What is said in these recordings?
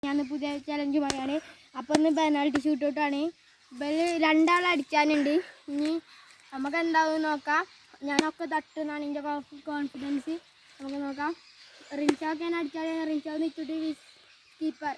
ഞാൻ പുതിയ ചലഞ്ചുമായാണ്. അപ്പോൾ ഒന്ന് പെനാൽറ്റി ഷൂട്ടൗട്ടാണ്. ഇവർ രണ്ടാൾ അടിക്കാനുണ്ട്. ഇനി നമുക്ക് എന്താവും നോക്കാം. ഞാനൊക്കെ തട്ടുന്നാണ് എൻ്റെ കോൺഫിഡൻസ്. നമുക്ക് നോക്കാം. റിൻഷാക്ക് ഞാൻ അടിച്ചാൽ റിൻഷാവ് നിൽക്കിട്ട് കീപ്പർ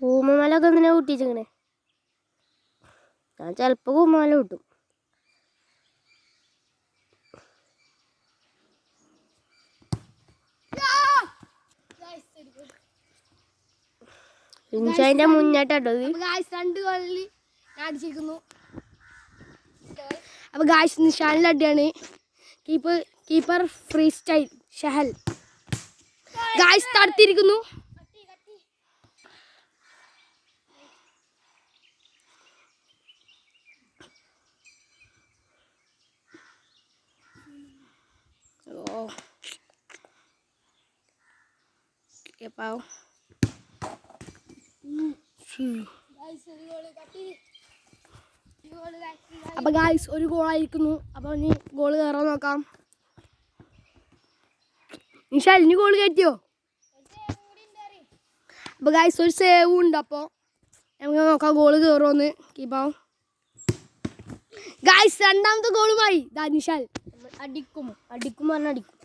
കൂമമലൊക്കെ എന്തിനാ കൂട്ടിച്ചിങ്ങനെ? ഞാൻ ചിലപ്പോൾ കൂമമല കൂട്ടും. റിൻഷാന്റെ മുന്നേട്ടോ രണ്ട് ഗോളിൽ അടിച്ചിരിക്കുന്നു. അപ്പോൾ ഗായ്സ് നിഷാനിൽ അടിയാണ്. Keeper freestyle Shahal. Guys തടുത്തിരിക്കുന്നു. അപ്പൊ ഗായ്സ് ഒരു ഗോളായിരിക്കുന്നു. അപ്പൊ ഇനി ഗോള് കയറാൻ നോക്കാം. നിഷാൽ ഇനി ഗോള് കയറ്റിയോ? അപ്പൊ ഗായ്സ് ഒരു സേവും ഉണ്ട്. അപ്പോൾ നമുക്ക് നോക്കാം ഗോള് കയറുമെന്ന്. കീപ്പാവും ഗായ്സ്. രണ്ടാമത്തെ ഗോളുമായി നിഷാൽ അടിക്കും പറഞ്ഞ അടിക്കും.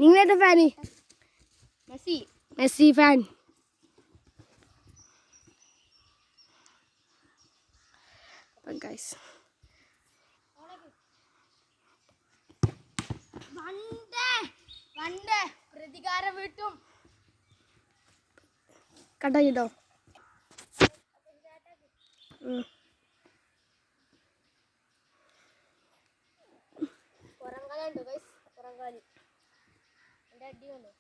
നിങ്ങളേതാ ഫാന്? Messi fan. ഗായ്സ് പ്രതികാരം വീട്ടും കട്ടാ ചെയ്തോ. പുറംകാലുണ്ട് ഗൈസ്, പുറംകാല് എൻ്റെ അടിയുണ്ട്.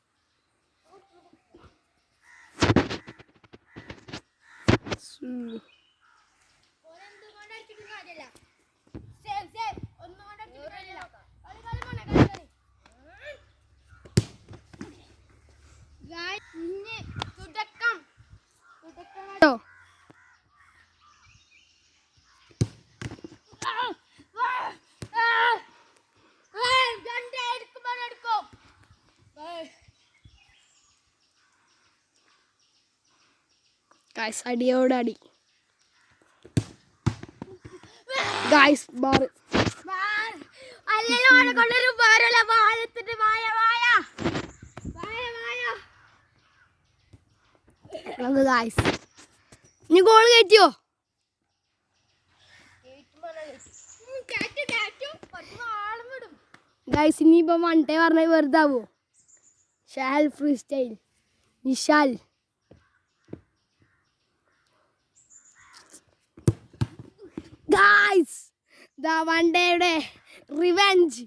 ഗായ്സ് അടിയോടടി. ഗായ്സ് ബാർ ഗായ്സ് ഇനി ഗോൾ കയറ്റിയോ? ഗായ്സ് ഇനിയിപ്പം വണ്ടേ പറഞ്ഞ വെറുതെ ആവോ? Shahal free style Nishal. Guys ദാ വണ്ടേയുടെ റിവെഞ്ച്.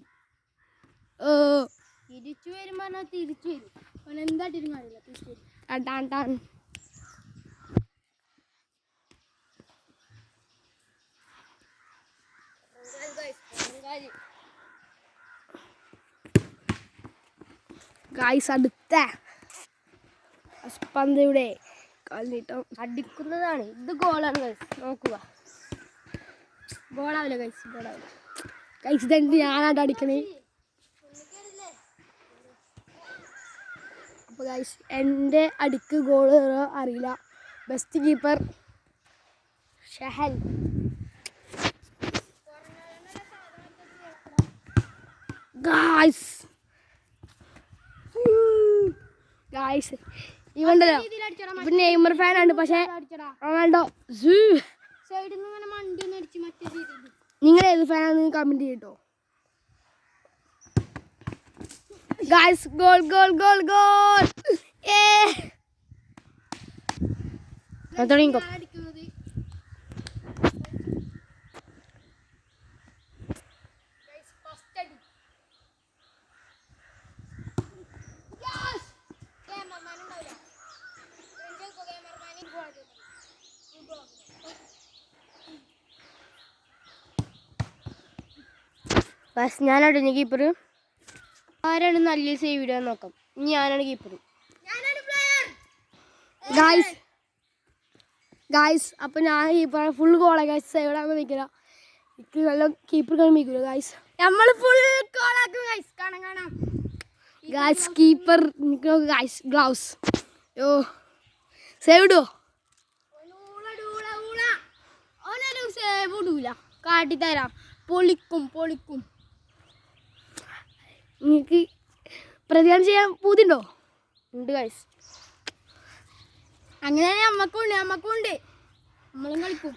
തിരിച്ചു വരുമ്പോ തിരിച്ചു വരും. എന്താ തിരിഞ്ഞില്ല തിരിച്ചു വരും. ഗായ്സ് അടുത്ത പന്തയുടെ കാലിനീട്ടം അടിക്കുന്നതാണ്. ഇത് ഗോളാണ് ഗൈസ്. നോക്കുക, ഗോളാവില്ല ഗൈസ്, ഗോളാവില്ല ഗൈസ്. ഇതെന്ത് ഞാനായിട്ട് അടിക്കണേ. അപ്പോൾ ഗൈസ് എൻ്റെ അടിക്ക് ഗോൾ അറിയില്ല. Best keeper Shahal. Guys guys ഇവണ്ടല്ലോ ഇപ്പൊ നെയ്മർ ഫാനാണ് പക്ഷെ റൊണാൾഡോ സൈഡിൽ നിന്ന് ഇങ്ങനെ മണ്ടി ഒന്ന് അടിച്ച് മറ്റേ രീതിയിൽ. നിങ്ങൾ ഏത് ഫാനാന്ന് കമന്റ് ചെയ്യട്ടോ. Guys goal goal goal goal തുടങ്ങിക്കോ. അടിക്കുന്നത് ഫസ്റ്റ് അടി. ക്യാമറമാൻ ഉണ്ടാവില്ല. ബസ് ഞാനാണ് ഇനി കീപ്പർ. ആരാണ് നല്ല സേവ് ഇടാൻ നോക്കാം. ഇനി ഞാനാണ് കീപ്പർ. ഗായ്സ് ഗായ്സ് അപ്പം ഞാൻ കീപ്പർ ഫുൾ ഗോളാ ഗായ്സ്. സേവ് ഇടാൻ നിൽക്കില്ല. എനിക്ക് നല്ല കീപ്പർ കഴിപ്പിക്കൂല ഗായ്സ്. നമ്മൾ ഫുൾ കോളാക്കും ഗൈസ്. കാണാം കാണാം ഗായ്സ് കീപ്പർ നിൽക്കണം ഗായ്സ്. ഗ്ലൗസ് യോ സേവ് ഇടുവോ? ഓനൊരു സേവ് ഇടൂല. കാട്ടിത്തരാം. പൊളിക്കും പൊളിക്കും. നിങ്ങൾക്ക് പ്രതികാരം ചെയ്യാൻ പൂതിണ്ടോ? ഉണ്ട് ഗായ്സ്. അങ്ങനെ നമ്മക്കുണ്ട് നമ്മളും കളിക്കും.